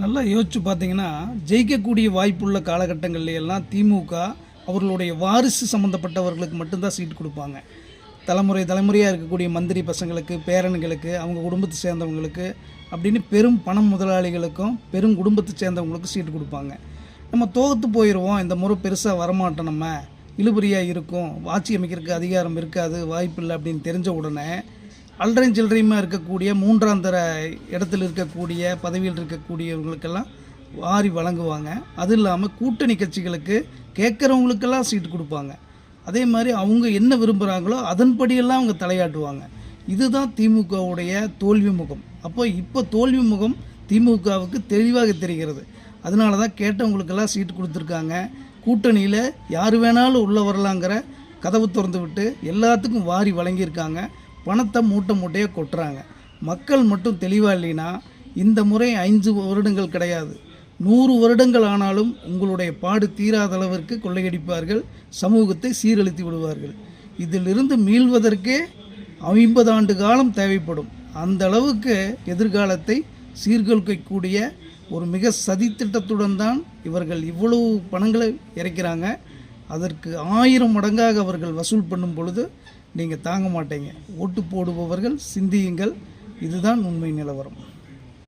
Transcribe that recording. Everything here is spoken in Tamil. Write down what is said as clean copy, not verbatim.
நல்லா யோசிச்சு பார்த்தீங்கன்னா, ஜெயிக்கக்கூடிய வாய்ப்புள்ள காலகட்டங்கள்ல எல்லாம் திமுக அவர்களுடைய வாரிசு சம்மந்தப்பட்டவர்களுக்கு மட்டும்தான் சீட் குடுப்பாங்க. தலைமுறையா இருக்கக்கூடிய மந்திரி பசங்களுக்கு, பேரன்களுக்கு, அவங்க குடும்பத்தை சேர்ந்தவங்களுக்கு அப்படின்னு பெரும் பணம் முதலாளிகளுக்கும், பெரும் குடும்பத்தை சேர்ந்தவங்களுக்கும் சீட்டு குடுப்பாங்க. நம்ம தோத்து போயிருவோம், இந்த முறை பெருசா வரமாட்டோம், நம்ம இழுபறியா இருக்கும், ஆட்சி அமைக்கிறதுக்கு அதிகாரம் இருக்காது, வாய்ப்பில்லை அப்படின்னு தெரிஞ்ச உடனே அல்றையும் சில்லறையுமா இருக்கக்கூடிய 3ஆம் தர இடத்துல இருக்கக்கூடிய பதவியில் இருக்கக்கூடியவங்களுக்கெல்லாம் வாரி வழங்குவாங்க. அது இல்லாமல் கூட்டணி கட்சிகளுக்கு கேட்குறவங்களுக்கெல்லாம் சீட்டு கொடுப்பாங்க. அதே மாதிரி அவங்க என்ன விரும்புகிறாங்களோ அதன்படியெல்லாம் அவங்க தலையாட்டுவாங்க. இதுதான் திமுகவுடைய தோல்வி முகம். இப்போ தோல்வி முகம் திமுகவுக்கு தெளிவாக தெரிகிறது. அதனால தான் கேட்டவங்களுக்கெல்லாம் சீட்டு கொடுத்துருக்காங்க. கூட்டணியில் யார் வேணாலும் உள்ளே வரலாங்கிற கதவு திறந்து விட்டு எல்லாத்துக்கும் வாரி வழங்கியிருக்காங்க. பணத்தை மூட்டையாக கொட்டுறாங்க. மக்கள் மட்டும் தெளிவாக இல்லைன்னா இந்த முறை 5 வருடங்கள் கிடையாது, 100 வருடங்கள் ஆனாலும் உங்களுடைய பாடு தீராத அளவிற்கு கொள்ளையடிப்பார்கள், சமூகத்தை சீரழித்து விடுவார்கள். இதிலிருந்து மீள்வதற்கே 50 ஆண்டு காலம் தேவைப்படும். அந்த அளவுக்கு எதிர்காலத்தை சீர்குலைக்கக்கூடிய ஒரு மிக சதித்திட்டத்துடன் தான் இவர்கள் இவ்வளவு பணங்களை இறைக்கிறாங்க. அதற்கு 1000 மடங்காக அவர்கள் வசூல் பண்ணும் பொழுது நீங்கள் தாங்க மாட்டீங்க. ஓட்டு போடுபவர்கள் சிந்தியுங்கள். இதுதான் உண்மை நிலவரம்.